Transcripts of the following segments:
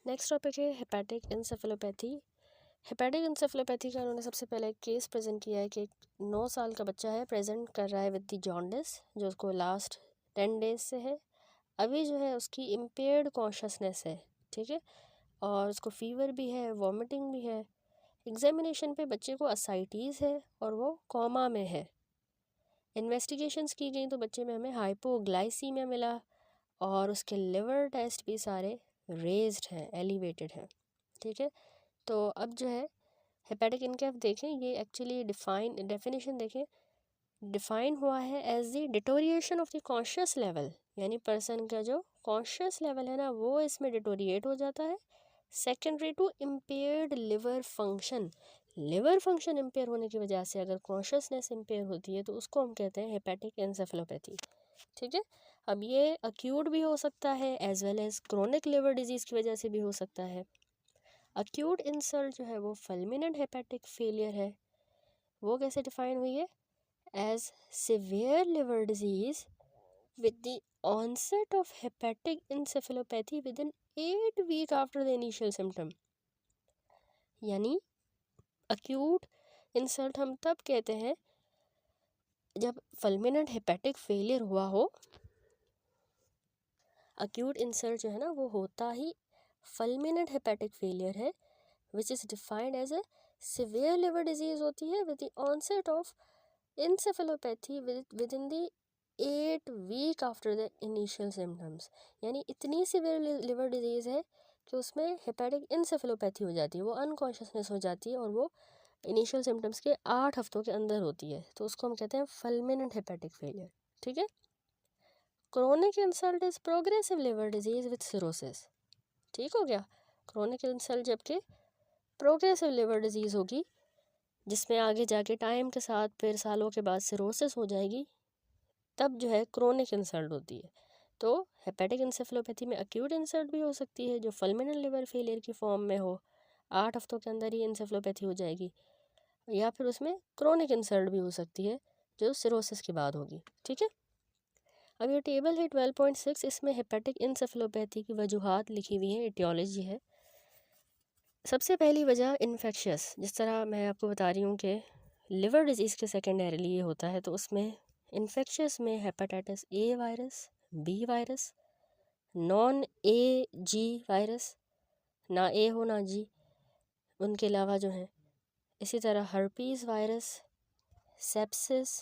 Next topic है hepatic encephalopathy. Hepatic encephalopathy का उन्होंने सबसे पहले एक केस प्रेजेंट किया है कि 9 साल का बच्चा है, प्रेजेंट कर रहा है विद द जॉन्डिस, जो उसको लास्ट 10 डेज से है। अभी जो है उसकी इम्पेयर्ड कॉन्शसनेस है, ठीक है, और उसको फीवर भी है, वॉमिटिंग भी है। एग्जामिनेशन पे बच्चे को असाइटीज़ है और वो कोमा में है। इन्वेस्टिगेशंस की गई तो बच्चे में हमें हाइपोग्लाइसीमिया मिला और उसके लिवर टेस्ट भी सारे रेज्ड हैं, एलिवेटेड हैं, ठीक है। तो अब जो है हेपेटिक इनकेफ देखें, ये एक्चुअली डेफिनेशन देखें, डिफाइन हुआ है as the deterioration of the conscious level, यानी पर्सन का जो कॉन्शियस लेवल है ना वो इसमें डिटोरिएट हो जाता है, secondary to impaired liver function. Liver function impair होने की वजह से अगर कॉन्शियसनेस इम्पेयर होती है तो उसको हम कहते हैं हेपेटिक एन्सेफेलोपैथी, ठीक है। अब ये अक्यूट भी हो सकता है as well as chronic liver disease की वजह से भी हो सकता है। अक्यूट इंसल्ट जो है वो फुलमिनेंट हेपेटिक फेलियर है। वो कैसे डिफाइन हुई है? As severe liver disease with the onset of hepatic encephalopathy within 8 week after the initial symptom। यानी acute insult हम तब कहते हैं जब fulminant hepatic failure हुआ हो। acute insult जो है ना वो होता ही fulminant hepatic failure है, which is defined as a severe liver disease होती है with the onset of encephalopathy within the 8 week after the initial symptoms. यानी इतनी सीवियर लिवर डिजीज़ है कि उसमें हेपेटिक इंसेफेलोपैथी हो जाती है, वो अनकॉन्शियसनेस हो जाती है और वो इनिशियल सिम्टम्स के 8 हफ्तों के अंदर होती है, तो उसको हम कहते हैं फुलमिनेंट हेपेटिक फेलियर, ठीक है। Chronic insult is progressive liver disease with cirrhosis, ठीक हो गया। क्रोनिक इंसल्ट जबकि प्रोग्रेसिव लिवर डिजीज़ होगी जिसमें आगे जाके टाइम के साथ फिर सालों के बाद सिरोसिस हो जाएगी, तब जो है क्रोनिक इंसल्ट होती है। तो हेपेटिक इंसेफेलोपैथी में अक्यूट इंसल्ट भी हो सकती है जो फुलमिनेंट लिवर फेलियर की फॉर्म में हो, 8 हफ्तों के अंदर ही इंसेफेलोपैथी हो जाएगी, या फिर उसमें क्रोनिक इंसल्ट भी हो सकती है जो सिरोसिस के बाद होगी, ठीक है। अब ये टेबल है 12.6, इसमें हेपेटिक इंसेफेलोपैथी की वजूहात लिखी हुई है, एटियोलॉजी है। सबसे पहली वजह इन्फेक्शियस, जिस तरह मैं आपको बता रही हूँ कि लिवर डिजीज़ के सेकेंडरीली ये होता है, तो उसमें इन्फेक्शियस में hepatitis A virus, B virus, non A G virus, ना ए हो ना जी, उनके अलावा जो है इसी तरह herpes virus, sepsis,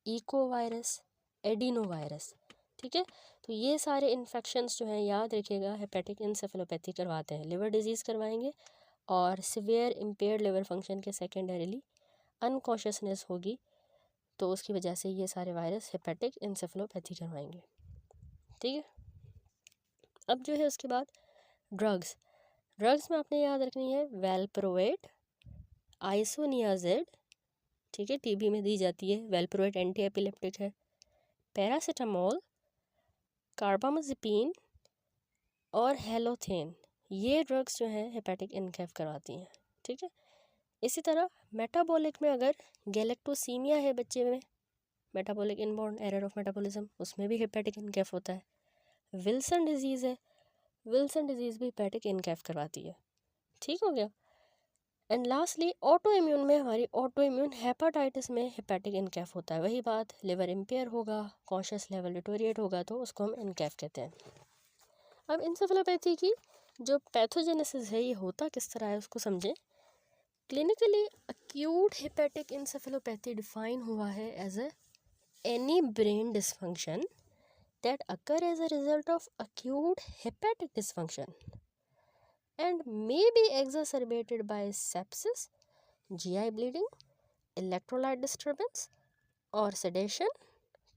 echo virus, adeno virus, ठीक है। तो ये सारे इन्फेक्शंस जो हैं याद रखिएगा हेपेटिक इंसेफेलोपैथी करवाते हैं, लिवर डिजीज़ करवाएंगे और सिवियर इम्पेयर्ड लिवर फंक्शन के सेकेंडरीली अनकॉन्शियसनेस होगी, तो उसकी वजह से ये सारे वायरस हेपेटिक इंसेफेलोपैथी करवाएंगे, ठीक है। अब जो है उसके बाद ड्रग्स में आपने याद रखनी है वेलप्रोवेट, आइसोनियाजिड, ठीक है, टीबी में दी जाती है, वेलप्रोवेट एंटी एपिलेप्टिक है, पैरासीटामोल, कार्बामाजिपिन और हेलोथेन, ये ड्रग्स जो हैं हेपेटिक इनकेफ करवाती हैं, ठीक है। इसी तरह मेटाबॉलिक में अगर गैलेक्टोसीमिया है बच्चे में, metabolic inborn error of metabolism, उसमें भी हेपेटिक इनकेफ होता है। विल्सन डिजीज़ है, विल्सन डिजीज़ भी हेपेटिक इनकेफ करवाती है, ठीक हो गया। एंड लास्टली ऑटो इम्यून में हमारी ऑटो इम्यून हेपाटाइटिस में हेपेटिक इनकेफ होता है, वही बात, लिवर इम्पेयर होगा, कॉन्शियस लेवल डिटोरिएट होगा, तो उसको हम इनकेफ कहते हैं। अब इंसेफेलोपैथी की जो पैथोजेनेसिस है ये होता किस तरह है उसको समझें। Clinically acute hepatic encephalopathy define हुआ है as any brain dysfunction that occur as a result of acute hepatic dysfunction and may be exacerbated by sepsis, GI bleeding, electrolyte disturbance or sedation,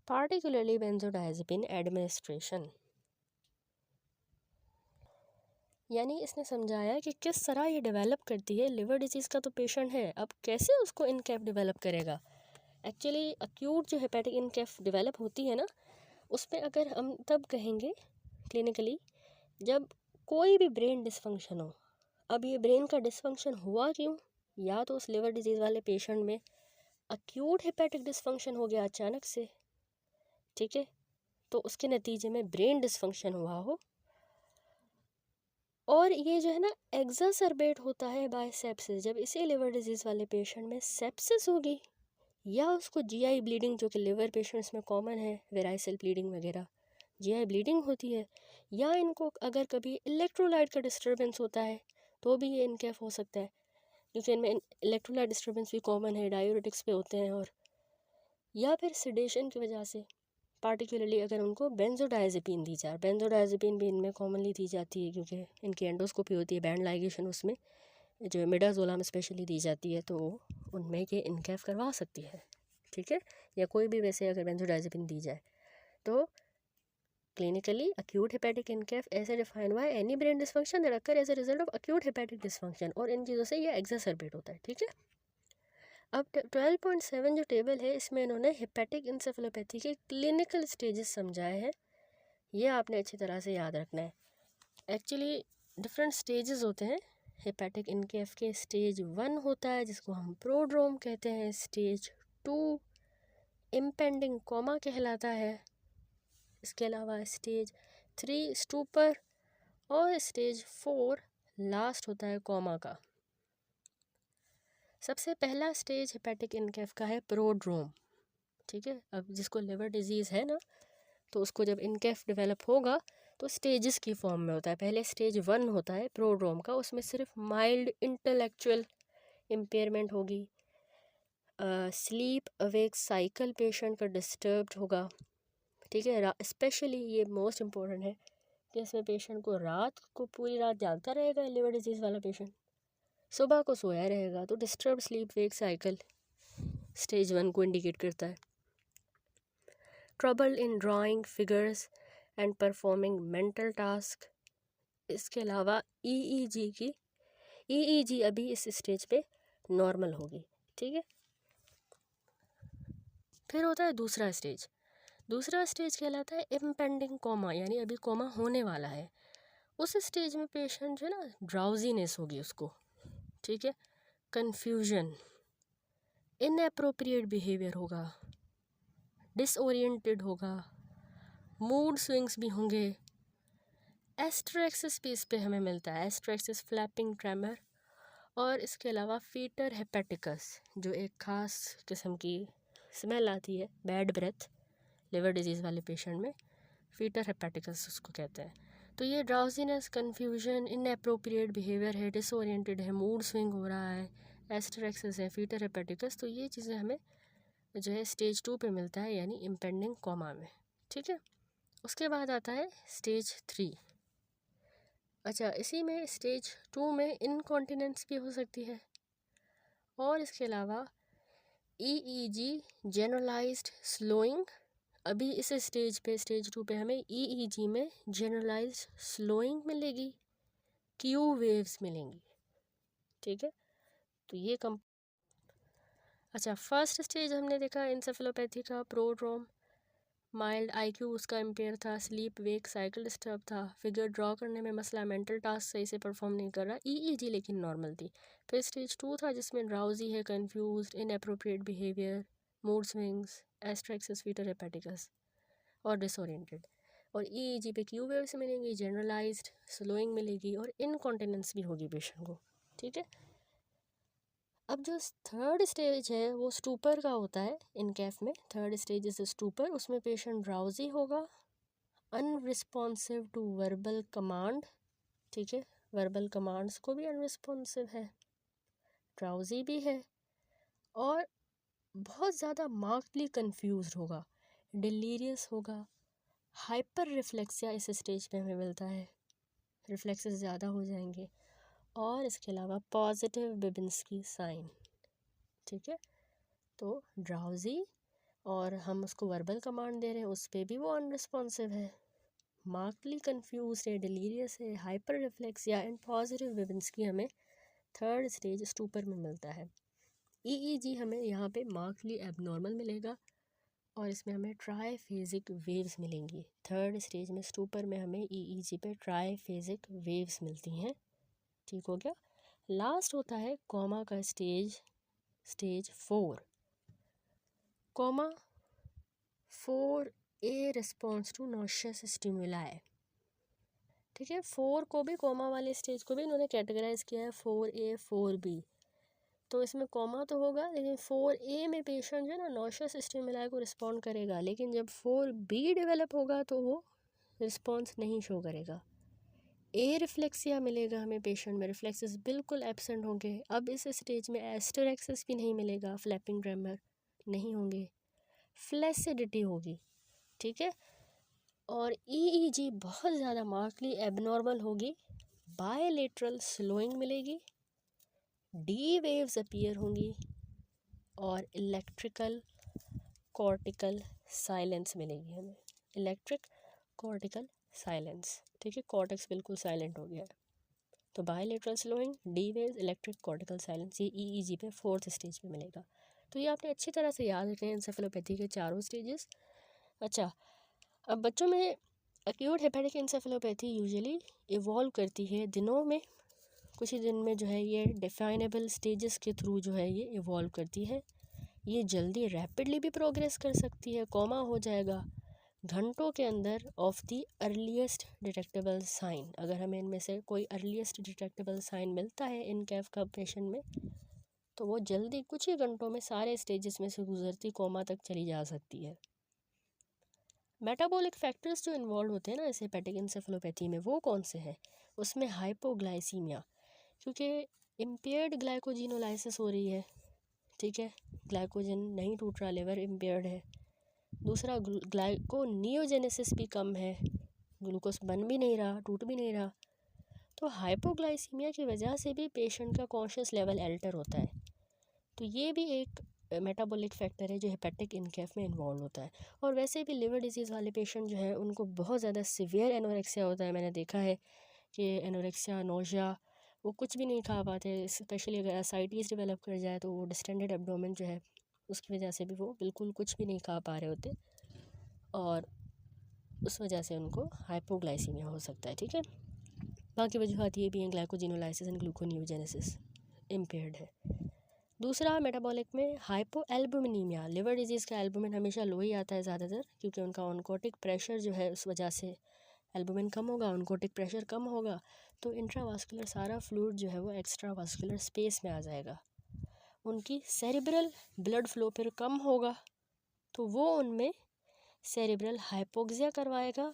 particularly benzodiazepine administration। यानी इसने समझाया कि किस तरह ये develop करती है। लिवर डिजीज़ का तो पेशेंट है, अब कैसे उसको इनकेफ डेवलप करेगा। एक्चुअली अक्यूट जो हेपेटिक इनकेफ डेवलप होती है ना, उसमें अगर हम तब कहेंगे क्लिनिकली जब कोई भी ब्रेन डिसफंक्शन हो। अब ये ब्रेन का डिसफंक्शन हुआ क्यों? या तो उस लिवर डिजीज़ वाले पेशेंट में अक्यूट हेपेटिक डिसफंक्शन हो गया अचानक से, ठीक है, तो उसके नतीजे में ब्रेन डिसफंक्शन हुआ हो, और ये जो है ना एग्जासर्बेट होता है बाय सेप्सिस। जब इसी लिवर डिजीज़ वाले पेशेंट में सेप्सिस होगी या उसको जीआई ब्लीडिंग, जो कि लिवर पेशेंट्स में कॉमन है, वेराइसल ब्लीडिंग वगैरह, जीआई ब्लीडिंग होती है, या इनको अगर कभी इलेक्ट्रोलाइट का डिस्टर्बेंस होता है तो भी ये इनकेफ हो सकता है, क्योंकि इनमें इलेक्ट्रोलाइट डिस्टर्बेंस भी कॉमन है, डायूरेटिक्स पे होते हैं। और या फिर सिडेशन की वजह से, पार्टिकुलरली अगर उनको बेंजोडाइजेपिन दी जाए, बेंजोडाइजेपिन भी इनमें कॉमनली दी जाती है क्योंकि इनकी एंडोस्कोपी होती है, बैंड लाइगेशन उसमें जो मिडाजोला में स्पेशली दी जाती है, तो उनमें ये इनकेफ करवा सकती है। ठीक है, या कोई भी वैसे अगर बेंजोडाइजेपिन दी जाए तो क्लिनिकली acute hepatic incaf ऐसे डिफाइन हुआ है any brain dysfunction that occur as a result of acute hepatic dysfunction, और इन चीज़ों से ये एग्जासर्बेट होता है। ठीक है, अब 12.7 जो टेबल है इसमें इन्होंने हेपेटिक इंसेफेलोपैथी के क्लिनिकल स्टेजेस समझाए हैं। ये आपने अच्छी तरह से याद रखना है। एक्चुअली डिफरेंट स्टेजेस होते हैं हेपेटिक इनकेफ के। स्टेज 1 होता है जिसको हम प्रोड्रोम कहते हैं, स्टेज 2 इम्पेंडिंग कोमा कहलाता है, इसके अलावा स्टेज 3 स्टूपर, और स्टेज 4 लास्ट होता है कोमा का। सबसे पहला स्टेज हेपेटिक इनकेफ का है प्रोड्रोम। ठीक है, अब जिसको लिवर डिजीज़ है ना, तो उसको जब इनकेफ डेवलप होगा तो स्टेजेस की फॉर्म में होता है। पहले स्टेज 1 होता है प्रोड्रोम का, उसमें सिर्फ माइल्ड इंटेलेक्चुअल इम्पेयरमेंट होगी, स्लीप अवेक साइकिल पेशेंट का डिस्टर्ब्ड होगा। ठीक है, स्पेशली ये मोस्ट इम्पोर्टेंट है कि इसमें पेशेंट को रात को पूरी रात जागता रहेगा, लिवर डिजीज़ वाला पेशेंट सुबह को सोया रहेगा, तो disturb sleep wake cycle stage 1 को इंडिकेट करता है। Trouble in drawing figures and performing mental task. इसके अलावा ईईजी अभी इस स्टेज पे नॉर्मल होगी। ठीक है, फिर होता है दूसरा स्टेज। दूसरा स्टेज कहलाता है इम्पेंडिंग कोमा, यानी अभी कोमा होने वाला है। उस स्टेज में पेशेंट जो है ना ड्राउजीनेस होगी उसको। ठीक है, कन्फ्यूजन, इनएप्रोप्रिएट बिहेवियर होगा, डिसओरिएंटेड होगा, मूड स्विंग्स भी होंगे। एस्ट्रेक्सिस भी इस पे हमें मिलता है, एस्ट्रेक्सिस फ्लैपिंग ट्रेमर, और इसके अलावा फीटर हेपेटिकस, जो एक ख़ास किस्म की स्मेल आती है, बैड ब्रेथ, लिवर डिजीज़ वाले पेशेंट में फीटर हेपेटिकस उसको कहते हैं। तो ये ड्राउजीनेस, कन्फ्यूजन, इनएप्रोप्रिएट बिहेवियर है, डिसओरिएंटेड है, मूड स्विंग हो रहा है, एस्ट्रेक्सिस है, फीटर हेपेटिकस, तो ये चीज़ें हमें जो है स्टेज 2 पे मिलता है, यानी इम्पेंडिंग कोमा में। ठीक है, उसके बाद आता है स्टेज 3। अच्छा, इसी में स्टेज 2 में इनकॉन्टिनेंस भी हो सकती है, और इसके अलावा ईईजी जनरलाइज्ड स्लोइंग। अभी इस स्टेज पे, स्टेज 2 पे हमें ईईजी में जनरलाइज्ड स्लोइंग मिलेगी, क्यू वेव्स मिलेंगी। ठीक है, तो ये अच्छा, फर्स्ट स्टेज हमने देखा इंसेफेलोपैथी का प्रोड्रोम, माइल्ड आईक्यू उसका इम्पेयर था, स्लीप वेक साइकिल डिस्टर्ब था, फिगर ड्रॉ करने में मसला, मेंटल टास्क सही से परफॉर्म नहीं कर रहा, ईईजी लेकिन नॉर्मल थी। फिर स्टेज 2 था जिसमें ड्राउजी है, confused, inappropriate behaviour, mood swings, asterixis, fetor hepaticus और डिसओरिएंटेड। और ईईजी पे क्यू वेव्स मिलेंगी, जनरलाइज्ड स्लोइंग मिलेगी, और इनकॉन्टिनेंस भी होगी पेशेंट को। ठीक है, अब जो थर्ड स्टेज है वो स्टूपर का होता है इनकेफ में। थर्ड स्टेज इज स्टूपर, उसमें पेशेंट ड्राउजी होगा, अनरिस्पॉन्सिव टू वर्बल कमांड। ठीक है, वर्बल कमांड्स को भी अनरिस्पॉन्सिव है, ड्राउजी भी है, और बहुत ज़्यादा मार्कली कंफ्यूज होगा, डिलीरियस होगा, हाइपर रिफ्लेक्सिया इस स्टेज पे हमें मिलता है, रिफ्लेक्सेस ज़्यादा हो जाएंगे, और इसके अलावा पॉजिटिव बेबिंस्की साइन। ठीक है, तो ड्राउजी और हम उसको वर्बल कमांड दे रहे हैं, उस पर भी वो अनरिस्पॉन्सिव है, मार्कली कंफ्यूज है, डिलीरियस है, hyper reflexia and positive Babinski हमें थर्ड स्टेज स्टूपर में मिलता है। ईईजी हमें यहाँ पे मार्कली एबनॉर्मल मिलेगा, और इसमें हमें ट्राईफेजिक वेव्स मिलेंगी। थर्ड स्टेज में स्टूपर में हमें ईईजी पे ट्राईफेजिक वेव्स मिलती हैं। ठीक हो गया। लास्ट होता है कोमा का stage, stage 4। Coma 4 a response to noxious stimuli. ठीक है। 4 को भी, कोमा वाले स्टेज को भी इन्होंने कैटेगराइज किया है 4A 4B। तो इसमें कॉमा तो होगा, लेकिन 4A में पेशेंट जो है ना नॉशियस स्टिमुलाई को रिस्पॉन्ड करेगा, लेकिन जब 4B डेवलप होगा तो वो रिस्पॉन्स नहीं शो करेगा। ए रिफ्लेक्सिया मिलेगा हमें पेशेंट में, रिफ्लेक्सेस बिल्कुल एब्सेंट होंगे। अब इस स्टेज में एस्टरेक्सिस भी नहीं मिलेगा, फ्लैपिंग ट्रेमर नहीं होंगे, फ्लैसिडिटी होगी, ठीक है। और EEG बहुत ज़्यादा मार्कली एबनॉर्मल होगी, बायलेटरल स्लोइंग मिलेगी, डी वेव्स अपीयर होंगी और इलेक्ट्रिकल कॉर्टिकल साइलेंस मिलेगी हमें, इलेक्ट्रिक कॉर्टिकल साइलेंस, ठीक है। कॉर्टेक्स बिल्कुल साइलेंट हो गया है। तो bilateral slowing, D waves, electric cortical silence, ये EEG पे 4th स्टेज पे मिलेगा। तो ये आपने अच्छी तरह से याद रखें एंसेफेलोपैथी के चारों स्टेजेस। अच्छा, अब बच्चों में acute hepatic encephalopathy usually evolve करती है दिनों में, कुछ ही दिन में जो है ये डिफाइनेबल स्टेजेस के थ्रू जो है ये इवॉल्व करती है। ये जल्दी रैपिडली भी प्रोग्रेस कर सकती है, कोमा हो जाएगा घंटों के अंदर of the earliest detectable sign. अगर हमें इनमें से कोई अर्लीस्ट डिटेक्टेबल साइन मिलता है इनकैफ का पेशेंट में, तो वो जल्दी कुछ ही घंटों में सारे स्टेजेस में से गुजरती कोमा तक चली जा सकती है। मेटाबॉलिक फैक्टर्स जो इन्वॉल्व होते हैं ना इस हेपेटिक एंसेफेलोपैथी में, वो कौन से हैं? उसमें हाइपोग्लाइसीमिया, क्योंकि इम्पेयर्ड ग्लाइकोजिनोलाइसिस हो रही है, ठीक है, ग्लाइकोजन नहीं टूट रहा, लिवर इम्पेयर्ड है। दूसरा ग्लाइकोनियोजेनेसिस भी कम है, ग्लूकोज बन भी नहीं रहा, टूट भी नहीं रहा। तो हाइपोग्लाइसीमिया की वजह से भी पेशेंट का कॉन्शियस लेवल अल्टर होता है। तो ये भी एक मेटाबॉलिक फैक्टर है जो हेपेटिक इनकैफ में इन्वॉल्व होता है। और वैसे भी लिवर डिजीज़ वाले पेशेंट जो है उनको बहुत ज़्यादा सीवियर एनोरेक्सिया होता है। मैंने देखा है कि एनोरेक्सिया, नोशिया, वो कुछ भी नहीं खा पाते, स्पेशली अगर एसाइटीज़ डेवलप कर जाए तो वो डिस्टेंडेड एब्डोमेन जो है उसकी वजह से भी वो बिल्कुल कुछ भी नहीं खा पा रहे होते, और उस वजह से उनको हाइपोग्लाइसीमिया हो सकता है, ठीक है। बाकी वजूहत ये भी हैं, ग्लाइकोजिनोलाइसिस एंड ग्लूकोनियोजेनेसिस इम्पेयर्ड है। दूसरा मेटाबॉलिक में हाइपो एल्बुमिनीमिया, लिवर डिजीज़ का एल्बुमिन हमेशा लो ही आता है ज़्यादातर, क्योंकि उनका ऑनकोटिक प्रेशर जो है उस वजह से एल्बुमिन कम होगा, ऑनकोटिक प्रेशर कम होगा, तो इंट्रावास्कुलर सारा फ्लूइड जो है वो एक्स्ट्रा वास्कुलर स्पेस में आ जाएगा। उनकी सेरिब्रल ब्लड फ्लो फिर कम होगा, तो वो उनमें सेरिब्रल हाइपोक्सिया करवाएगा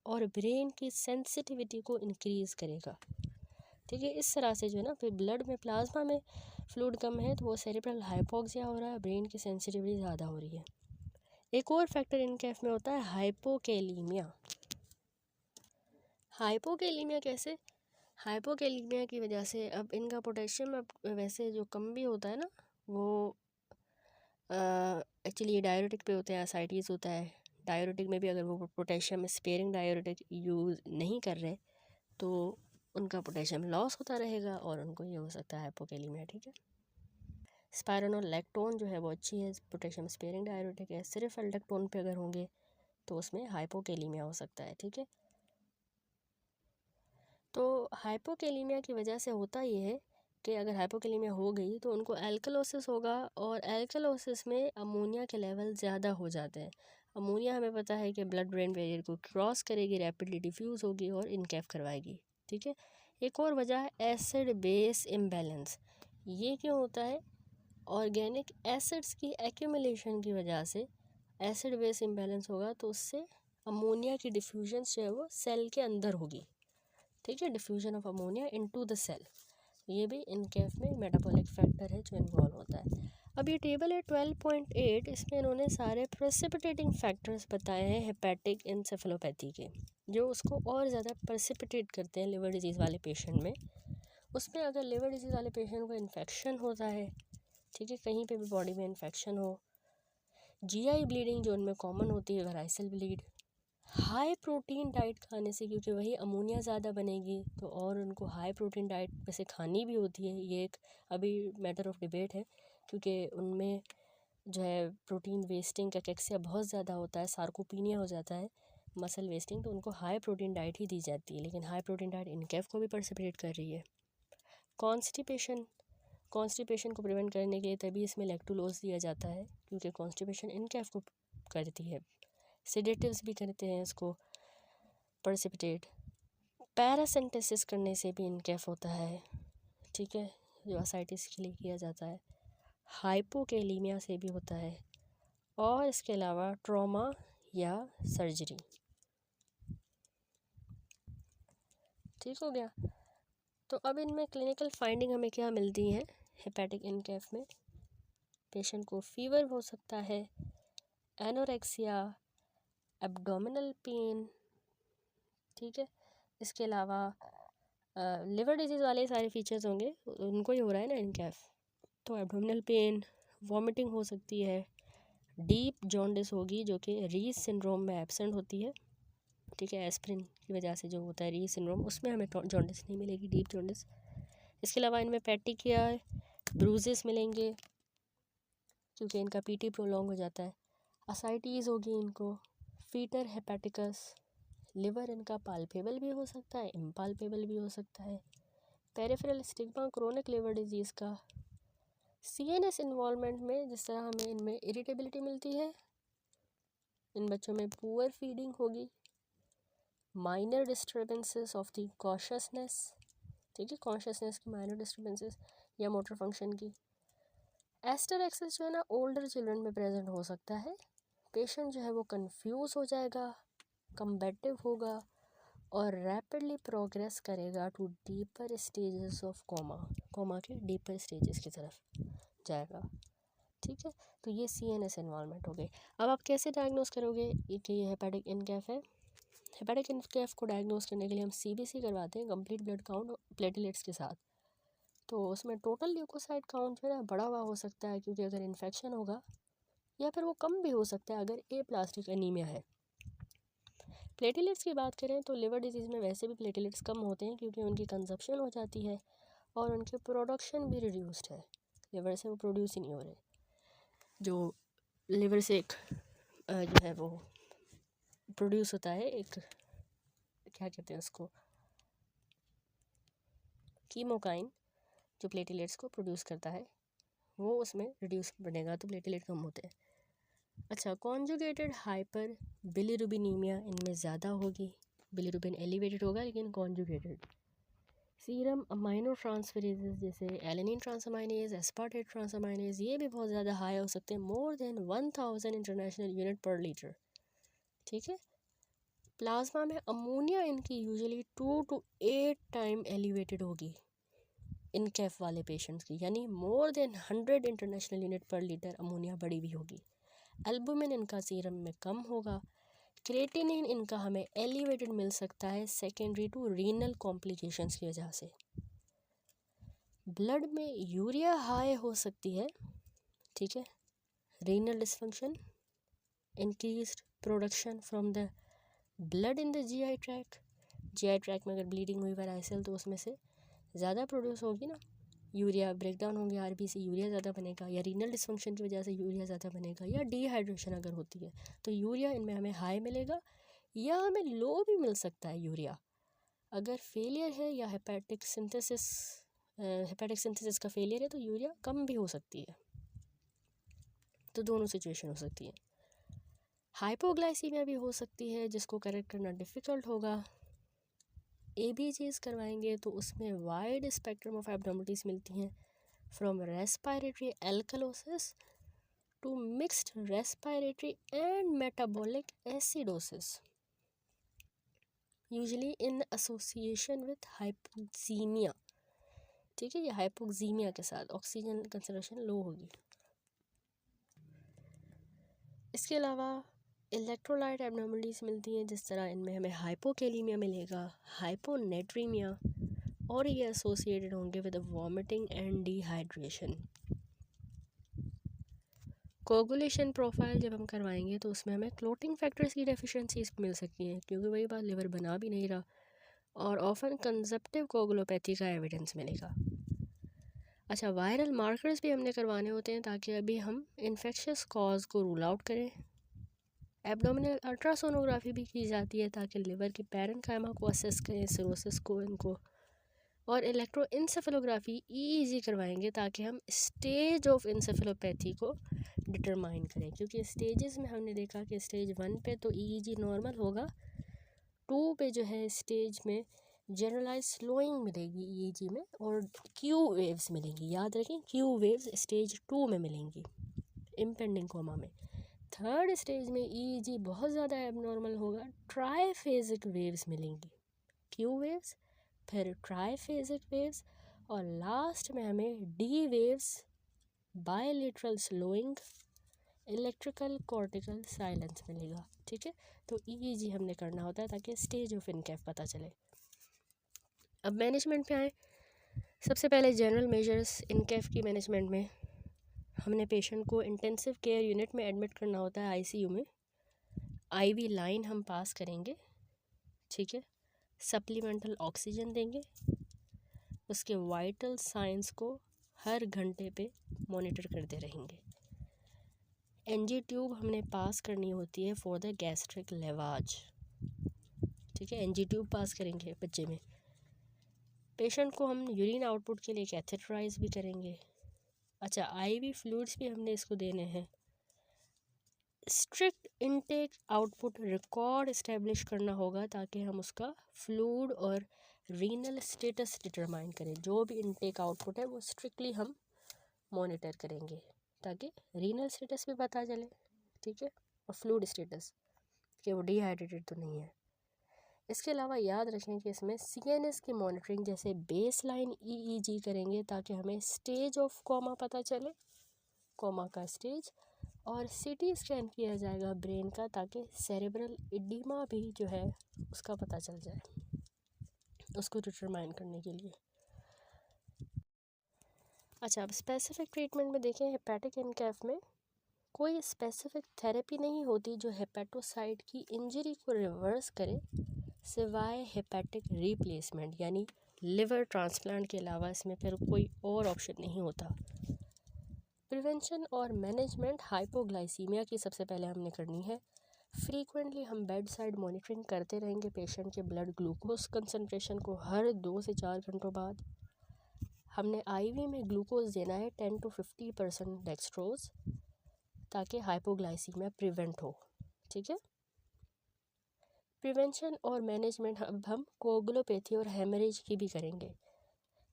और ब्रेन की सेंसिटिविटी को इंक्रीज़ करेगा, ठीक है। इस तरह से जो है ना, फिर ब्लड में, प्लाज्मा में फ्लूइड कम है तो वो सेरिब्रल हाइपोक्सिया हो रहा है, ब्रेन की सेंसिटिविटी ज़्यादा हो रही है। एक और फैक्टर इनकैफ में होता है हाइपोकेलीमिया। हाइपोकेलीमिया कैसे? हाइपोकेलीमिया की वजह से अब इनका पोटेशियम अब वैसे जो कम भी होता है ना, वो एक्चुअली ये डायरेटिक पे होते हैं, एसाइटीज़ होता है। डायरेटिक में भी अगर वो पोटेशियम स्पेयरिंग डायरेटिक यूज़ नहीं कर रहे तो उनका पोटेशियम लॉस होता रहेगा और उनको ये हो सकता है हाइपोकेलीमिया, ठीक है। स्पाइरोनोलैक्टोन जो है वो अच्छी है, पोटेशियम स्पेयरिंग डायरेटिक है। सिर्फ एल्डोस्टेरोन पे अगर होंगे तो उसमें हाइपोकेलीमिया हो सकता है, ठीक है। तो हाइपोकेलीमिया की वजह से होता ये है कि अगर हाइपोकेलीमिया हो गई तो उनको एल्कलोसिस होगा, और एल्कलोसिस में अमोनिया के लेवल ज़्यादा हो जाते हैं। अमोनिया हमें पता है कि ब्लड ब्रेन बैरियर को क्रॉस करेगी, रैपिडली डिफ्यूज़ होगी और इनकैफ करवाएगी, ठीक है। एक और वजह है एसिड बेस इम्बैलेंस। ये क्यों होता है? ऑर्गेनिक एसिड्स की एक्यूमुलेशन की वजह से एसिड बेस इम्बैलेंस होगा, तो उससे अमोनिया की डिफ्यूजन जो है वो सेल के अंदर होगी, ठीक है, diffusion of ammonia into the cell. ये भी इनकैफ में मेटाबॉलिक फैक्टर है जो इन्वॉल्व होता है। अब ये टेबल है 12.8, इसमें इन्होंने सारे प्रेसिपिटेटिंग फैक्टर्स बताए हैं हेपेटिक एंसेफेलोपैथी के, जो उसको और ज़्यादा प्रेसिपिटेट करते हैं लिवर डिजीज़ वाले पेशेंट में। उसमें अगर लिवर डिजीज़ वाले पेशेंट को इन्फेक्शन होता है, ठीक है, कहीं पे भी बॉडी में इन्फेक्शन हो, GI ब्लीडिंग जो उनमें कॉमन होती है, वेराइसल ब्लीड, हाई प्रोटीन डाइट खाने से, क्योंकि वही अमोनिया ज़्यादा बनेगी तो, और उनको हाई प्रोटीन डाइट वैसे खानी भी होती है, ये एक अभी मैटर ऑफ डिबेट है, क्योंकि उनमें जो है प्रोटीन वेस्टिंग का कैक्सिया बहुत ज़्यादा होता है, सार्कोपीनिया हो जाता है, मसल वेस्टिंग, तो उनको हाई प्रोटीन डाइट ही दी जाती है। लेकिन हाई प्रोटीन डाइट इनकैफ को भी प्रेसिपिटेट कर रही है। कॉन्स्टिपेशन को प्रिवेंट करने के लिए तभी इसमें लैक्टुलोज दिया जाता है, क्योंकि कॉन्स्टिपेशन इनकैफ को करती है। सेडेटिव्स भी करते हैं इसको प्रेसिपिटेट, पैरासिंथेसिस करने से भी इनकैफ होता है, ठीक है, जो असाइटिस के लिए किया जाता है। हाइपोकेलीमिया से भी होता है, और इसके अलावा ट्रॉमा या सर्जरी। ठीक हो गया। तो अब इनमें क्लिनिकल फाइंडिंग हमें क्या मिलती है हेपेटिक इनकैफ में? पेशेंट को फीवर हो सकता है, एनोरेक्सिया, एब्डोमिनल पेन, ठीक है। इसके अलावा लिवर डिजीज़ वाले सारे फीचर्स होंगे, उनको ही हो रहा है ना इनकैफ। तो एब्डोमिनल पेन, वॉमिटिंग हो सकती है, डीप जॉन्डिस होगी जो कि रीस सिंड्रोम में एब्सेंट होती है, ठीक है। एस्प्रिन की वजह से जो होता है रीस सिंड्रोम, उसमें हमें जॉन्डिस नहीं मिलेगी, डीप जॉन्डिस। इसके अलावा इनमें पेटिकिया, ब्रूजेस मिलेंगे क्योंकि इनका पीटी प्रोलॉन्ग हो जाता है। असाइटीज़ होगी इनको, फीटर हेपेटिकस, लिवर इनका पाल्पेबल भी हो सकता है, इम्पाल्पेबल भी हो सकता है। Peripheral stigma chronic liver disease का। सीएनएस इन्वॉल्वमेंट में जिस तरह हमें इनमें इरिटेबिलिटी मिलती है, इन बच्चों में पुअर फीडिंग होगी, minor disturbances of the consciousness, ठीक है, कॉन्शियसनेस की माइनर डिस्टर्बेंसेस या मोटर फंक्शन की। एस्टर एक्सेस जो है ना ओल्डर चिल्ड्रन में प्रेजेंट हो सकता है। पेशेंट जो है वो कंफ्यूज हो जाएगा, कम्बेटिव होगा और रैपिडली प्रोग्रेस करेगा to deeper stages of coma के डीपर स्टेजेस की तरफ जाएगा, ठीक है। तो ये सीएनएस इन्वॉल्वमेंट हो गई। अब आप कैसे डायग्नोस करोगे कि ये हेपेटिक इनकैफ है? हेपेटिक इनकैफ को डायग्नोस करने के लिए हम सीबीसी करवाते हैं, कंप्लीट ब्लड काउंट प्लेटलेट्स के साथ। तो उसमें टोटल ल्यूकोसाइट काउंट जो है ना बड़ा हुआ हो सकता है, क्योंकि अगर इन्फेक्शन होगा, या फिर वो कम भी हो सकता है अगर ए प्लास्टिक एनीमिया है। प्लेटलेट्स की बात करें तो लिवर डिजीज़ में वैसे भी प्लेटलेट्स कम होते हैं क्योंकि उनकी कंजप्शन हो जाती है और उनकी प्रोडक्शन भी रिड्यूस्ड है, लिवर से वो प्रोड्यूस ही नहीं हो रहे। जो लिवर से एक जो है वो प्रोड्यूस होता है, एक क्या कहते हैं उसको, कीमोकाइन, जो प्लेटलेट्स को प्रोड्यूस करता है, वो उसमें रिड्यूस बनेगा तो प्लेटलेट कम होते हैं। अच्छा, कॉन्जुगेटेड हाइपर बिलिरुबिनीमिया इनमें ज़्यादा होगी, बिलिरुबिन एलिवेटेड होगा लेकिन कॉन्जुगेटेड। सीरम अमाइनो ट्रांसफरेजेस जैसे एलेनिन ट्रांसअमाइनेज, एस्पार्टेट ट्रांसअमाइनेज, ये भी बहुत ज़्यादा हाई हो सकते हैं, मोर देन 1000 इंटरनेशनल यूनिट पर लीटर, ठीक है। प्लाज्मा में अमोनिया इनकी यूजुअली 2 to 8 टाइम एलिवेटेड होगी इनकैफ वाले पेशेंट्स की, यानी मोर देन 100 इंटरनेशनल यूनिट पर लीटर अमोनिया बड़ी भी होगी। एल्बुमिन इनका सीरम में कम होगा। क्रेटिनिन इनका हमें एलिवेटेड मिल सकता है सेकेंडरी टू रीनल कॉम्प्लिकेशंस की वजह से। ब्लड में यूरिया हाई हो सकती है, ठीक है। Renal dysfunction, increased production from the blood in the GI tract में अगर ब्लीडिंग हुई वैराइसल तो उसमें से ज़्यादा प्रोड्यूस होगी ना, यूरिया ब्रेकडाउन होंगे आरबीसी, यूरिया ज़्यादा बनेगा, या रीनल डिसफंक्शन की वजह से यूरिया ज़्यादा बनेगा, या डिहाइड्रेशन अगर होती है तो यूरिया इनमें हमें हाई मिलेगा, या हमें लो भी मिल सकता है यूरिया। अगर फेलियर है या हेपेटिक सिंथेसिस का फेलियर है तो यूरिया कम भी हो सकती है। तो दोनों सिचुएशन हो सकती है। हाइपोग्लाइसीमिया भी हो सकती है जिसको करेक्ट करना डिफ़िकल्ट होगा। ABGs करवाएंगे तो उसमें वाइड स्पेक्ट्रम ऑफ एब्नॉर्मलिटीज मिलती हैं, from respiratory alkalosis to mixed respiratory and metabolic acidosis, usually in association with hypoxaemia, ठीक है। ये हाइपोक्सीमिया के साथ ऑक्सीजन कंसंट्रेशन लो होगी। इसके अलावा इलेक्ट्रोलाइट एब्नॉर्मलिटीज मिलती हैं, जिस तरह इनमें हमें हाइपोकेलीमिया मिलेगा, हाइपोनेट्रीमिया, और ये एसोसिएटेड होंगे with vomiting and dehydration. Coagulation profile जब हम करवाएंगे तो उसमें हमें क्लोटिंग फैक्टर्स की डेफिशिएंसीज मिल सकती हैं, क्योंकि वही बात, लिवर बना भी नहीं रहा, और ऑफन कंजप्टिव कोगुलोपैथी का एविडेंस मिलेगा। अच्छा, वायरल मार्कर्स भी हमने करवाने होते हैं ताकि अभी हम इन्फेक्शियस कॉज को रूल आउट करें। एब्डोमिनल अल्ट्रासोनोग्राफी भी की जाती है ताकि लिवर की पैरेन्काइमा को असेस करें, सिरोसिस को, इनको। और इलेक्ट्रोइंसेफेलोग्राफी EEG करवाएंगे ताकि हम स्टेज ऑफ इंसेफेलोपैथी को डिटरमाइन करें, क्योंकि स्टेजेस में हमने देखा कि स्टेज 1 पे तो EEG नॉर्मल होगा, 2 पे जो है स्टेज में जनरलाइज स्लोइंग मिलेगी ईईजी में, और क्यू वेव्स मिलेंगी। याद रखें, क्यू वेव्स स्टेज 2 में मिलेंगी इम्पेंडिंग कोमा में। थर्ड स्टेज में ईईजी बहुत ज़्यादा एबनॉर्मल होगा, ट्राइफेजिक वेव्स मिलेंगी, क्यू वेव्स, फिर ट्राइफेजिक वेव्स, और लास्ट में हमें D waves, bilateral slowing, electrical cortical silence मिलेगा। ठीक है, तो ईईजी हमने करना होता है ताकि स्टेज ऑफ इनकैफ पता चले। अब मैनेजमेंट पे आए। सबसे पहले जनरल मेजर्स इनकैफ की मैनेजमेंट में हमने पेशेंट को इंटेंसिव केयर यूनिट में एडमिट करना होता है, आईसीयू में। आईवी लाइन हम पास करेंगे, ठीक है, सप्लीमेंटल ऑक्सीजन देंगे, उसके वाइटल साइंस को हर घंटे पे मॉनिटर करते रहेंगे। एनजी ट्यूब हमने पास करनी होती है फॉर द गैस्ट्रिक लेवाज, ठीक है, एनजी ट्यूब पास करेंगे बच्चे में। पेशेंट को हम यूरिन आउटपुट के लिए कैथेटराइज भी करेंगे। अच्छा, आईवी फ्लूइड्स भी हमने इसको देने हैं। Strict intake output record establish करना होगा ताकि हम उसका फ्लूइड और रीनल स्टेटस डिटरमाइन करें। जो भी इनटेक आउटपुट है वो स्ट्रिक्टली हम मॉनिटर करेंगे ताकि रीनल स्टेटस भी पता चले, ठीक है, और फ्लूइड स्टेटस कि वो डिहाइड्रेटेड तो नहीं है। इसके अलावा याद रखें कि इसमें सीएनएस की मॉनिटरिंग जैसे बेस लाइन ईईजी करेंगे ताकि हमें स्टेज ऑफ कोमा पता चले, कोमा का स्टेज, और सीटी स्कैन किया जाएगा ब्रेन का ताकि सेरेब्रल एडिमा भी जो है उसका पता चल जाए, उसको डिटरमाइन करने के लिए। अच्छा, अब स्पेसिफिक ट्रीटमेंट में देखें, हेपेटिक इनकैफ में कोई स्पेसिफिक थेरेपी नहीं होती जो हेपेटोसाइट की इंजरी को रिवर्स करे, सिवाय हेपेटिक रिप्लेसमेंट यानी लिवर ट्रांसप्लांट के अलावा इसमें फिर कोई और ऑप्शन नहीं होता। प्रिवेंशन और मैनेजमेंट हाइपोग्लाइसीमिया की सबसे पहले हमने करनी है। फ्रीक्वेंटली हम बेड साइड मॉनिटरिंग करते रहेंगे पेशेंट के ब्लड ग्लूकोज कंसंट्रेशन को हर 2 से 4 घंटों बाद। हमने आईवी में ग्लूकोज देना है 10 to 50% डेक्सट्रोज ताकि हाइपोग्लाइसीमिया प्रिवेंट हो, ठीक है। प्रिवेंशन और मैनेजमेंट अब हम कोगुलोपैथी और हेमरेज की भी करेंगे।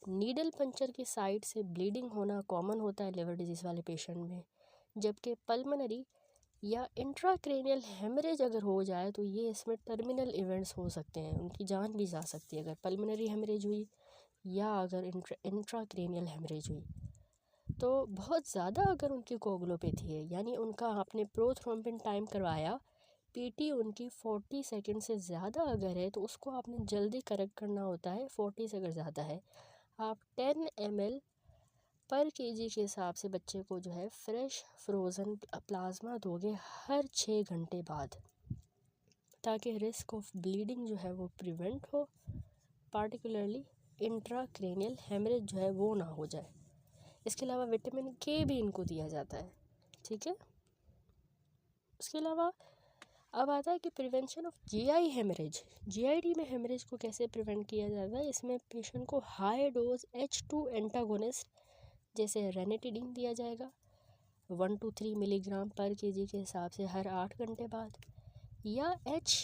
नीडल पंचर की साइड से ब्लीडिंग होना कॉमन होता है लिवर डिजीज़ वाले पेशेंट में, जबकि पल्मोनरी या इंट्राक्रेनियल हेमरेज अगर हो जाए तो ये इसमें टर्मिनल इवेंट्स हो सकते हैं, उनकी जान भी जा सकती है अगर पल्मोनरी हेमरेज हुई या अगर इंट्राक्रेनियल हेमरेज हुई। तो बहुत ज़्यादा अगर उनकी कोगुलोपैथी है यानी उनका आपने प्रोथ्रोम्बिन टाइम करवाया, पीटी उनकी 40 सेकंड से ज़्यादा अगर है तो उसको आपने जल्दी करेक्ट करना होता है। 40 से अगर ज़्यादा है आप 10 ml पर केजी के हिसाब से बच्चे को जो है फ्रेश फ्रोज़न प्लाज्मा दोगे हर 6 घंटे बाद, ताकि रिस्क ऑफ ब्लीडिंग जो है वो प्रिवेंट हो, पार्टिकुलरली इंट्राक्रेनियल हेमरेज जो है वो ना हो जाए। इसके अलावा विटामिन के भी इनको दिया जाता है, ठीक है। उसके अलावा अब आता है कि प्रिवेंशन ऑफ जीआई हेमरेज। जीआईडी में हेमरेज को कैसे प्रिवेंट किया जाता है। इसमें पेशेंट को हाई डोज H2 एंटागोनिस्ट जैसे रेनिटिडीन दिया जाएगा 1 to 3 मिलीग्राम पर केजी के हिसाब से हर 8 घंटे बाद, या H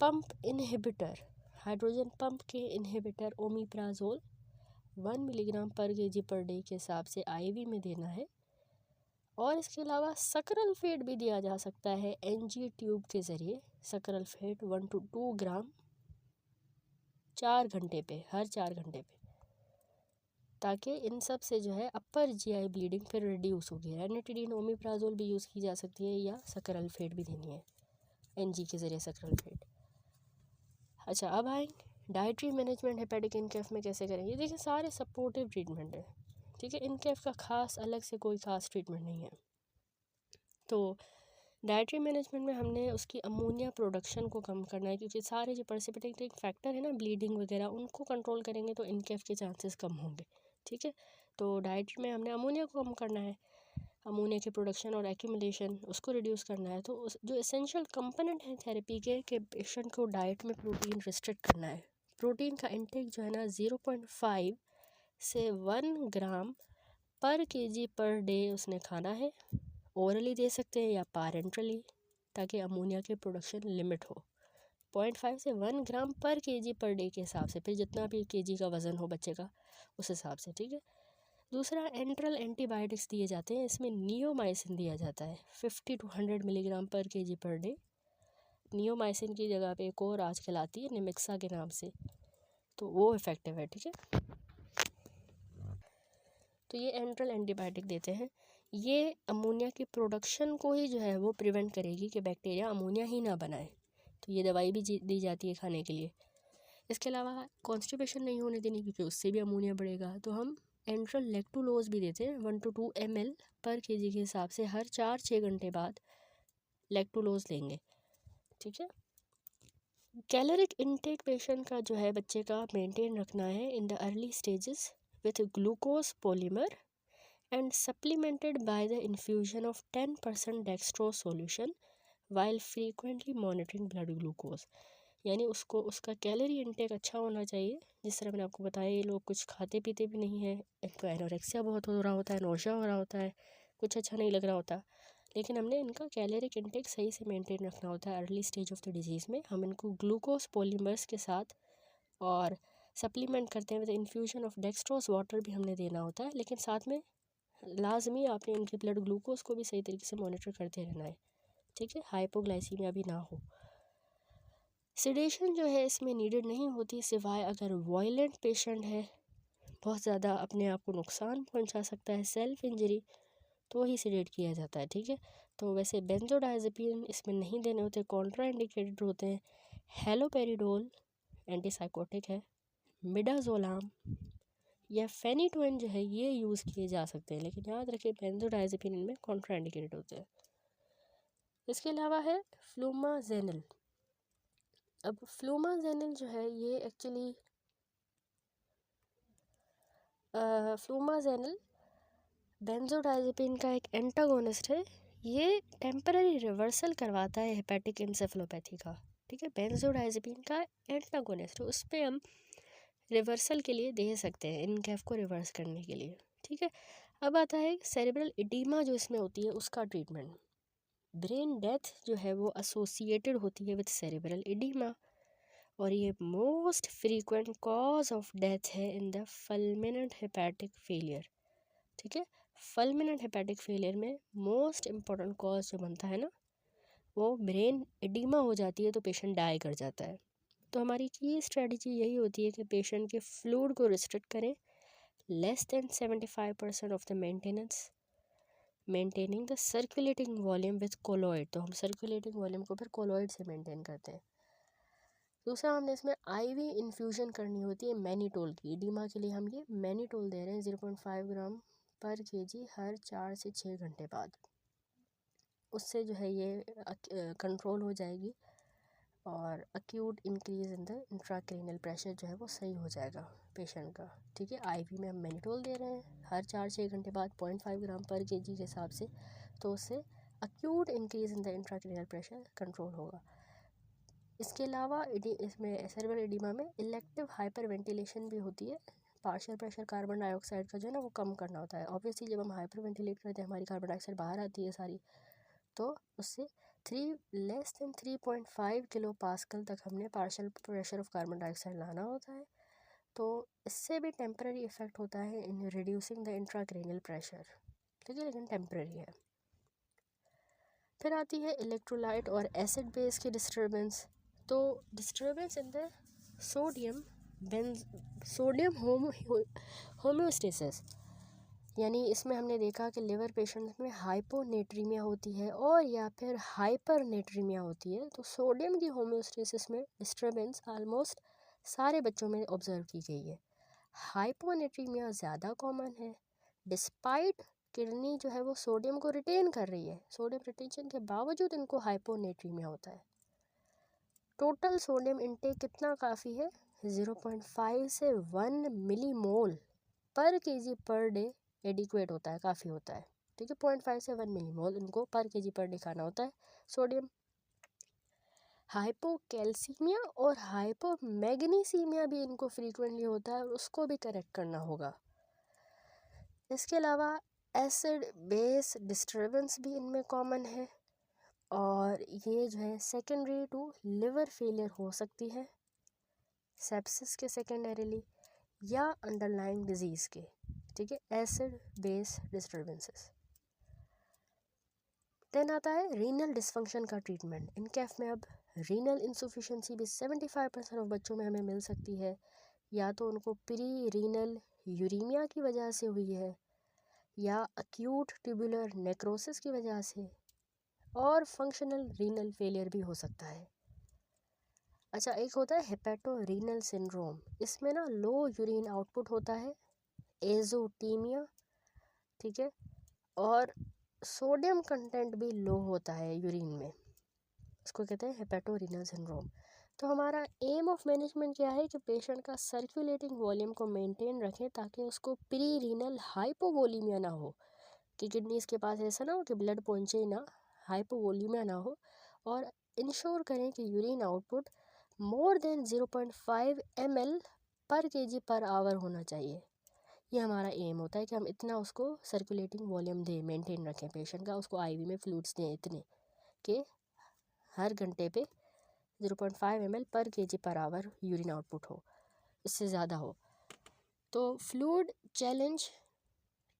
pump inhibitor, hydrogen pump के इनहिबिटर ओमिप्राजोल 1 मिलीग्राम पर केजी पर डे के हिसाब से आईवी में देना है। और इसके अलावा सकरल्फेट भी दिया जा सकता है एनजी ट्यूब के ज़रिए, सकरल्फेट 1 to 2 ग्राम 4 घंटे पे, हर 4 घंटे पे, ताकि इन सब से जो है अपर जीआई ब्लीडिंग फिर रिड्यूस होगी। रेनिटिडीन ओमिप्राजोल भी यूज़ की जा सकती है या सकरल्फेट भी देनी है एनजी के ज़रिए, सकरल्फेट। अच्छा, अब आएंगे डाइटरी मैनेजमेंट हेपेटिक इनकैफ में कैसे करेंगे। देखिए सारे सपोर्टिव ट्रीटमेंट है, ठीक है, इनकैफ का खास अलग से कोई खास ट्रीटमेंट नहीं है। तो डाइटरी मैनेजमेंट में हमने उसकी अमोनिया प्रोडक्शन को कम करना है, क्योंकि सारे जो प्रेसिपिटेटिंग फैक्टर है ना, ब्लीडिंग वगैरह, उनको कंट्रोल करेंगे तो इनकैफ के चांसेस कम होंगे, ठीक है। तो डाइट में हमने अमोनिया को कम करना है, अमोनिया की प्रोडक्शन और एक्यूमुलेशन उसको रिड्यूस करना है। तो उस जो एसेंशियल कंपोनेंट है थेरेपी के कि पेशेंट को डाइट में प्रोटीन रिस्ट्रिक्ट करना है। प्रोटीन का इंटेक जो है ना 0.5 से 1 ग्राम पर केजी पर डे उसने खाना है। ओरली दे सकते हैं या पारेंट्रली, ताकि अमोनिया की प्रोडक्शन लिमिट हो, 0.5 से 1 ग्राम पर केजी पर डे के हिसाब से, फिर जितना भी केजी का वज़न हो बच्चे का उस हिसाब से, ठीक है। दूसरा, एंट्रल एंटीबायोटिक्स दिए जाते हैं, इसमें नियोमाइसिन दिया जाता है 50 to 100 मिलीग्राम पर केजी पर डे। नियोमाइसिन की जगह पे एक और आजकल आती है निमिक्सा के नाम से, तो वो इफ़ेक्टिव है, ठीक है। तो ये एंट्रल एंटीबायोटिक देते हैं, ये अमोनिया की प्रोडक्शन को ही जो है वो प्रिवेंट करेगी कि बैक्टीरिया अमोनिया ही ना बनाए, तो ये दवाई भी दी जाती है खाने के लिए। इसके अलावा कॉन्स्टिपेशन नहीं होने देनी, क्योंकि उससे भी अमोनिया बढ़ेगा, तो हम एंट्रल लैक्टुलोज भी देते हैं 1 to 2 ml पर केजी के हिसाब से, हर 4-6 घंटे बाद लैक्टुलोज लेंगे, ठीक है। कैलोरिक इनटेक पेशेंट का जो है बच्चे का मेंटेन रखना है in the early stages with glucose polymer and supplemented by the infusion of 10% dextrose solution while frequently monitoring blood glucose। यानी उसको उसका कैलोरी इनटेक अच्छा होना चाहिए। जिस तरह मैंने आपको बताया, ये लोग कुछ खाते पीते भी नहीं है, इनको एनोरेक्सिया बहुत हो रहा होता है, नौशा हो रहा होता है, कुछ अच्छा नहीं लग रहा होता, लेकिन हमने इनका कैलोरिक इनटेक सही से मेंटेन रखना होता है। Early stage of the disease में हम इनको ग्लूकोज पॉलीमर्स के साथ और सप्लीमेंट करते हैं with infusion of dextrose water भी हमने देना होता है, लेकिन साथ में लाजमी आपने इनके ब्लड ग्लूकोज को भी सही तरीके से मॉनिटर करते रहना है, ठीक है, हाइपोग्लाइसीमिया भी ना हो। सिडेशन जो है इसमें नीडेड नहीं होती, सिवाय अगर वायलेंट पेशेंट है, बहुत ज़्यादा अपने आप को नुकसान पहुंचा सकता है, सेल्फ इंजरी, तो ही सिडेट किया जाता है, ठीक है। तो वैसे बेंजोडाइजेपिन इसमें नहीं देने होते, कॉन्ट्रा इंडिकेटेड होते हैं। हेलोपेरिडोल एंटीसाइकोटिक है, मिडाजोलाम या फेनिटोइन जो है ये यूज़ किए जा सकते हैं, लेकिन याद रखिए बेंजोडाइजेपिन इनमें कॉन्ट्रा इंडिकेटेड होते हैं। इसके अलावा है फ्लूमाजेनिल। अब फ्लूमाजेनिल जो है ये एक्चुअली फ्लूमाजेनिल बेंजोडाइजेपिन का एक एंटागोनिस्ट है, ये टेम्पररी रिवर्सल करवाता है हेपेटिक एन्सेफेलोपैथी का, ठीक है। बेंजोडाइजेपिन का एंटागोनिस्ट है, उस पर हम रिवर्सल के लिए दे सकते हैं, इन कैफ को रिवर्स करने के लिए, ठीक है। अब आता है सेरेब्रल एडीमा जो इसमें होती है उसका ट्रीटमेंट। ब्रेन डेथ जो है वो एसोसिएटेड होती है विद सेरेब्रल एडीमा, और ये most frequent cause of death है in the fulminant hepatic failure, ठीक है। फुलमिनेंट हेपेटिक फेलियर में मोस्ट इम्पॉर्टेंट कॉज जो बनता है ना, वो ब्रेन एडीमा हो जाती है, तो पेशेंट डाई कर जाता है। तो हमारी की स्ट्रेटजी यही होती है कि पेशेंट के फ्लूइड को रिस्ट्रिक्ट करें, less than 75% of the maintenance, maintaining the circulating volume with colloid, तो हम सर्कुलेटिंग वॉल्यूम को फिर कोलॉइड से मेंटेन करते हैं। दूसरा, हमने इसमें आईवी इन्फ्यूजन करनी होती है मैनिटोल की, एडीमा के लिए हम ये मैनिटोल दे रहे हैं 0.5 ग्राम पर केजी हर 4 से 6 घंटे बाद, उससे जो है ये कंट्रोल हो जाएगी और acute increase in the intracranial pressure जो है वो सही हो जाएगा पेशेंट का, ठीक है। आईवी में हम मैनिटोल दे रहे हैं हर 4-6 घंटे बाद 0.5 ग्राम पर केजी के हिसाब से, तो उससे acute increase in the intracranial pressure control होगा। इसके अलावा इसमें सेरेब्रल एडीमा में इलेक्टिव हाइपर वेंटिलेशन भी होती है, पार्शियल प्रेशर कार्बन डाइऑक्साइड का जो है ना वो कम करना होता है। ऑब्वियसली जब हम हाइपर वेंटिलेट करते हैं हमारी कार्बन डाइऑक्साइड बाहर आती है सारी, तो उससे लेस देन 3.5 किलो पास्कल तक हमने partial pressure of carbon dioxide लाना होता है, तो इससे भी टेम्पररी इफेक्ट होता है in reducing the intracranial pressure, ठीक है, लेकिन टेम्पररी है। फिर आती है इलेक्ट्रोलाइट और एसिड बेस की डिस्टर्बेंस। तो disturbance in the sodium homeostasis, यानी इसमें हमने देखा कि लिवर पेशेंट्स में हाइपोनेट्रीमिया होती है और या फिर हाइपरनेट्रीमिया होती है, तो सोडियम की होम्योस्टेसिस में डिस्टर्बेंस ऑलमोस्ट सारे बच्चों में ऑब्जर्व की गई है। हाइपोनेट्रीमिया ज़्यादा कॉमन है, डिस्पाइट किडनी जो है वो सोडियम को रिटेन कर रही है, सोडियम रिटेंशन के बावजूद इनको हाइपोनेट्रीमिया होता है। टोटल सोडियम इनटेक कितना काफ़ी है, 0.5 से 1 मिलीमोल पर केजी पर डे एडिक्वेट होता है, काफ़ी होता है, ठीक है। 0.5 से 1 मिलीमोल इनको पर केजी पर डे खाना होता है सोडियम। हाइपोकैल्सीमिया और हाइपोमैग्नीसीमिया भी इनको फ्रीक्वेंटली होता है और उसको भी करेक्ट करना होगा। इसके अलावा एसिड बेस डिस्टर्बेंस भी इनमें कॉमन है, और ये जो है सेकेंडरी टू लिवर फेलियर हो सकती है, सेप्सिस के सेकेंडरीली, या अंडरलाइंग डिजीज़ के, ठीक है, एसिड बेस डिस्टर्बेंसेस। देन आता है रीनल डिसफंक्शन का ट्रीटमेंट। इन कैफ में अब रीनल इंसुफिशेंसी भी 75% ऑफ बच्चों में हमें मिल सकती है, या तो उनको प्री रीनल यूरीमिया की वजह से हुई है, या अक्यूट ट्यूबुलर नेक्रोसिस की वजह से, और फंक्शनल रीनल फेलियर भी हो सकता है। अच्छा, एक होता है हेपेटो रीनल सिंड्रोम। इसमें ना लो यूरिन आउटपुट होता है, एजोटीमिया, ठीक है, और सोडियम कंटेंट भी लो होता है यूरिन में, इसको कहते हैं हेपेटो रीनल सिंड्रोम। तो हमारा एम ऑफ मैनेजमेंट क्या है कि पेशेंट का सर्कुलेटिंग वॉल्यूम को मेंटेन रखें ताकि उसको प्री रीनल हाइपोवोलीमिया ना हो, कि किडनीज के पास ऐसा ना हो कि ब्लड पहुँचे ना, हाइपोवोलीमिया ना हो, और इंश्योर करें कि urine output more than 0.5 ml पर kg पर आवर होना चाहिए। ये हमारा एम होता है कि हम इतना उसको सर्कुलेटिंग वॉल्यूम दें, मेंटेन रखें पेशेंट का, उसको आईवी में फ्लूइड्स दें इतने कि हर घंटे पे 0.5 ml पर kg per hour urine output हो, इससे ज़्यादा हो तो फ्लूइड चैलेंज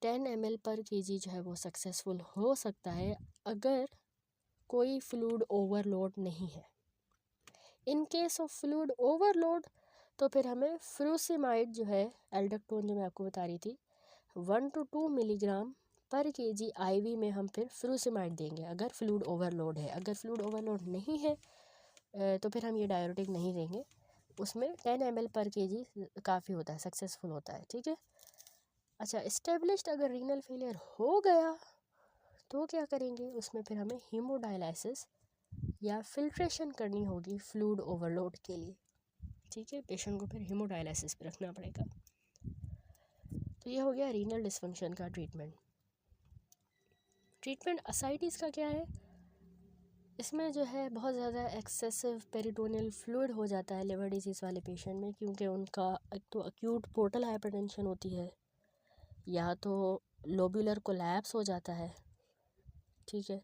10 ml पर kg जो है वो सक्सेसफुल हो सकता है अगर कोई फ्लूइड ओवरलोड नहीं है। In case of fluid overload तो फिर हमें फ्रूसिमाइड जो है, एल्डक्टोन जो मैं आपको बता रही थी, 1 to 2 मिलीग्राम पर kg आईवी में हम फिर फ्रूसिमाइड देंगे अगर फ्लूइड ओवरलोड है। अगर फ्लूइड ओवरलोड नहीं है तो फिर हम ये डायरेटिक नहीं देंगे, उसमें 10 ml पर kg काफ़ी होता है, सक्सेसफुल होता है, ठीक है। अच्छा, इस्टेब्लिश्ड अगर रीनल फेलियर हो गया तो क्या करेंगे, उसमें फिर हमें हीमोडायलिसिस या फिल्ट्रेशन करनी होगी फ्लूइड ओवरलोड के लिए, ठीक है। पेशेंट को फिर हीमोडायलिसिस पे रखना पड़ेगा। तो ये हो गया रीनल डिसफंक्शन का ट्रीटमेंट। ट्रीटमेंट असाइटिस का क्या है, इसमें जो है बहुत ज़्यादा एक्सेसिव पेरिटोनियल फ्लूइड हो जाता है लिवर डिजीज़ वाले पेशेंट में, क्योंकि उनका एक तो अक्यूट पोर्टल हाइपरटेंशन होती है, या तो लोब्यूलर कोलैप्स हो जाता है, ठीक है,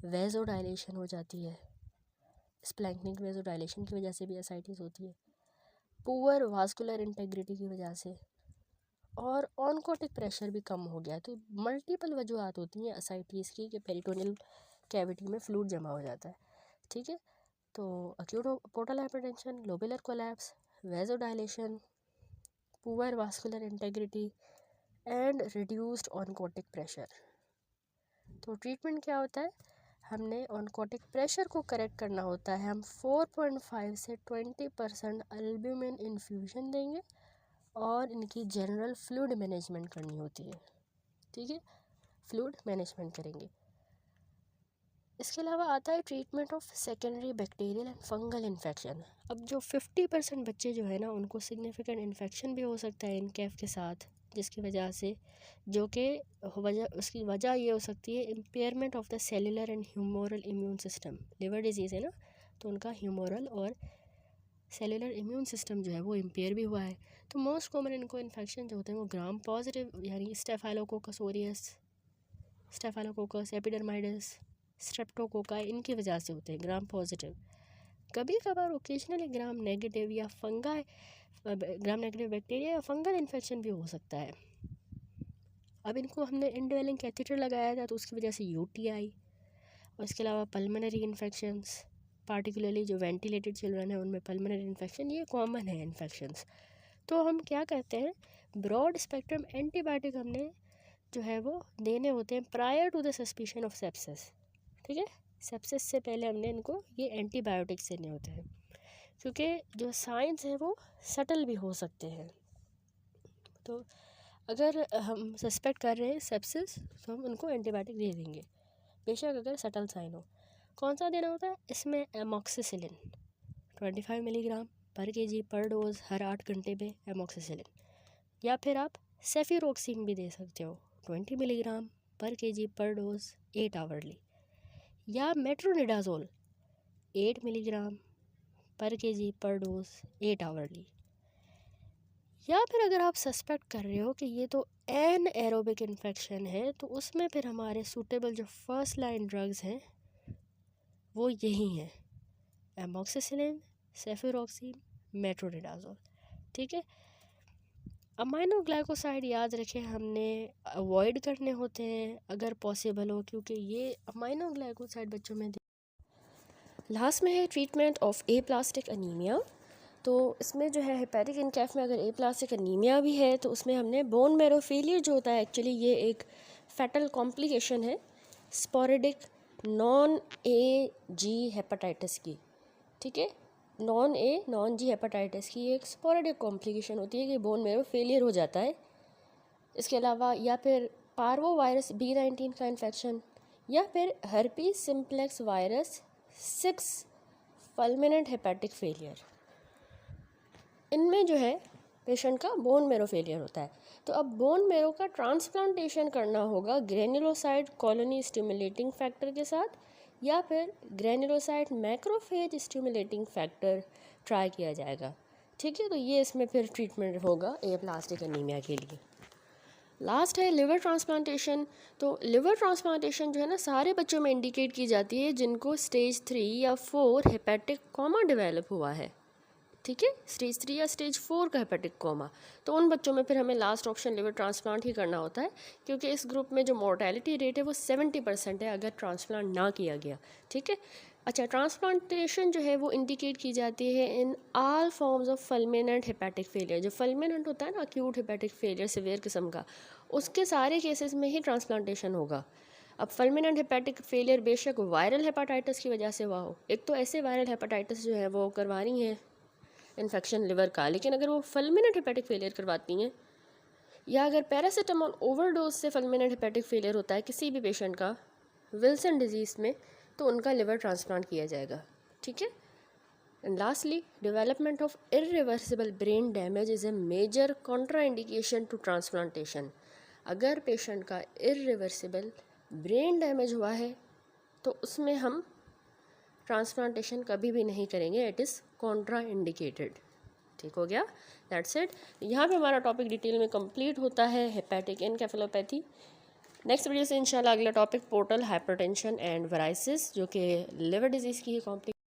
वेज़ोडाइलेशन हो जाती है, स्प्लैंक्निक वेज़ोडाइलेशन की वजह से भी एसाइटिस होती है, पुअर वास्कुलर इंटेग्रिटी की वजह से, और ऑनकोटिक प्रेशर भी कम हो गया। तो मल्टीपल वजूहत होती हैं असाइटिस की कि पेरिटोनियल कैविटी में फ्लूइड जमा हो जाता है, ठीक है। तो acute portal hypertension, lobular collapse, vasodilation, poor vascular integrity and reduced oncotic pressure. तो ट्रीटमेंट क्या होता है, हमने ऑनकोटिक प्रेशर को करेक्ट करना होता है। हम 4.5 से 20% अल्ब्यूमिन इन्फ्यूजन देंगे और इनकी जनरल फ्लूइड मैनेजमेंट करनी होती है, ठीक है, फ्लूइड मैनेजमेंट करेंगे। इसके अलावा आता है treatment of secondary bacterial and fungal infection. अब जो 50% बच्चे जो है ना, उनको सिग्निफिकेंट इन्फेक्शन भी हो सकता है इनकैफ के साथ, जिसकी वजह से जो कि उसकी वजह ये हो सकती है impairment of the cellular and humoral immune system. Liver disease है ना, तो उनका ह्यूमोरल और सेलुलर इम्यून सिस्टम जो है वो इम्पेयर भी हुआ है। तो मोस्ट कॉमन इनको इन्फेक्शन जो होते हैं वो ग्राम पॉजिटिव, यानी स्टेफाइलोकोकस ओरियस, स्टेफाइलोकोकस एपिडर्माइडस, स्ट्रेप्टोकोका, इनकी वजह से होते हैं ग्राम पॉजिटिव। कभी कभार ओकेजनली ग्राम नेगेटिव या फंगाई, ग्राम नेगेटिव बैक्टीरिया या फंगल इन्फेक्शन भी हो सकता है। अब इनको हमने इंडवेलिंग कैथेटर लगाया था तो उसकी वजह से यूटीआई, और इसके अलावा पल्मोनरी इन्फेक्शंस, पार्टिकुलरली जो वेंटिलेटेड चिल्ड्रन है उनमें पल्मोनरी इन्फेक्शन ये कॉमन है इन्फेक्शंस। तो हम क्या करते हैं, ब्रॉड स्पेक्ट्रम एंटीबायोटिक हमने जो है वो देने होते हैं prior to the suspicion of sepsis, ठीक है। सेप्सिस से पहले हमने इनको ये एंटीबायोटिक्स देने होते हैं, क्योंकि जो साइंस है वो सटल भी हो सकते हैं। तो अगर हम सस्पेक्ट कर रहे हैं सेप्सिस तो हम उनको एंटीबायोटिक दे देंगे, बेशक अगर सटल साइन हो। कौन सा देना होता है, इसमें एमॉक्सिसिलिन 25 मिलीग्राम पर kg पर डोज हर 8 घंटे पे एमॉक्सिसिलिन, या फिर आप सेफिरोक्सिन भी दे सकते हो 20 मिलीग्राम पर kg पर डोज 8 आवरली, या मेट्रोनिडाजोल 8 मिलीग्राम पर kg पर डोज 8 आवरली। या फिर अगर आप सस्पेक्ट कर रहे हो कि ये तो एन एरोबिक इन्फेक्शन है तो उसमें फिर हमारे सूटेबल जो फर्स्ट लाइन ड्रग्स हैं वो यही हैं, एमोक्सिसिलिन, सेफिरॉक्सीन, मेट्रोनिडाजोल। ठीक है, अमाइनो ग्लाइकोसाइड याद रखें हमने अवॉइड करने होते हैं अगर पॉसिबल हो, क्योंकि ये अमाइनो ग्लाइकोसाइड बच्चों में। लास्ट में है treatment of A plastic anaemia. तो इसमें जो है हेपेटिक इनकैफ में अगर ए प्लास्टिक अनीमिया भी है तो उसमें हमने बोन मैरो फेलियर जो होता है, एक्चुअली ये एक फैटल कॉम्प्लिकेशन है sporadic non A G hepatitis की। ठीक है, नॉन जी हेपेटाइटिस की एक स्पोरेडिक कॉम्प्लिकेशन होती है कि बोन मैरो फेलियर हो जाता है। इसके अलावा या फिर पार्वो वायरस B19 का इन्फेक्शन, या फिर herpes simplex virus 6 fulminant hepatic failure, इनमें जो है पेशेंट का बोन मैरो फेलियर होता है। तो अब बोन मैरो का ट्रांसप्लांटेशन करना होगा ग्रेन्युलोसाइट कॉलोनी स्टिमुलेटिंग फैक्टर के साथ, या फिर granulocyte macrophage stimulating factor try किया जाएगा। ठीक है, तो ये इसमें फिर ट्रीटमेंट होगा ए प्लास्टिक एनीमिया के लिए। लास्ट है लिवर ट्रांसप्लांटेशन। तो लिवर ट्रांसप्लांटेशन जो है ना सारे बच्चों में इंडिकेट की जाती है जिनको स्टेज 3 या 4 हेपेटिक कोमा डेवलप हुआ है। ठीक है, स्टेज 3 या स्टेज 4 का हेपेटिक कोमा, तो उन बच्चों में फिर हमें लास्ट ऑप्शन लिवर ट्रांसप्लांट ही करना होता है, क्योंकि इस ग्रुप में जो मोर्टेलिटी रेट है वो 70% है अगर ट्रांसप्लांट ना किया गया। ठीक है, अच्छा, ट्रांसप्लांटेशन जो है वो इंडिकेट की जाती है in all forms of fulminant hepatic failure. जो फल्मिनेंट होता है ना अक्यूट हेपेटिक फेलियर सिवियर किस्म का, उसके सारे केसेस में ही ट्रांसप्लांटेशन होगा। अब फल्मिनेंट हेपेटिक फेलियर बेशक वायरल हेपेटाइटिस की वजह से हुआ हो, एक तो ऐसे वायरल हेपेटाइटिस जो है वो करवा रही हैं इन्फेक्शन लिवर का, लेकिन अगर वो फल्मिनेंट हेपेटिक फेलियर करवाती हैं, या अगर पैरासीटामोल ओवरडोज से फल्मिनेंट हेपेटिक फेलियर होता है किसी भी पेशेंट का विल्सन डिजीज़ में, तो उनका लिवर ट्रांसप्लांट किया जाएगा। ठीक है, and lastly development of irreversible brain damage is a major contraindication to transplantation. अगर पेशेंट का इरिवर्सिबल ब्रेन डैमेज हुआ है तो उसमें हम ट्रांसप्लांटेशन कभी भी नहीं करेंगे, इट इज़ कॉन्ट्रा इंडिकेटेड। ठीक हो गया, दैट्स इट। यहाँ पे हमारा टॉपिक डिटेल में कंप्लीट होता है हेपेटिक एनकेफेलोपैथी। नेक्स्ट वीडियो से इंशाल्लाह अगला topic portal hypertension and varices, जो कि लिवर डिजीज़ की है कॉम्प्लिकेशन।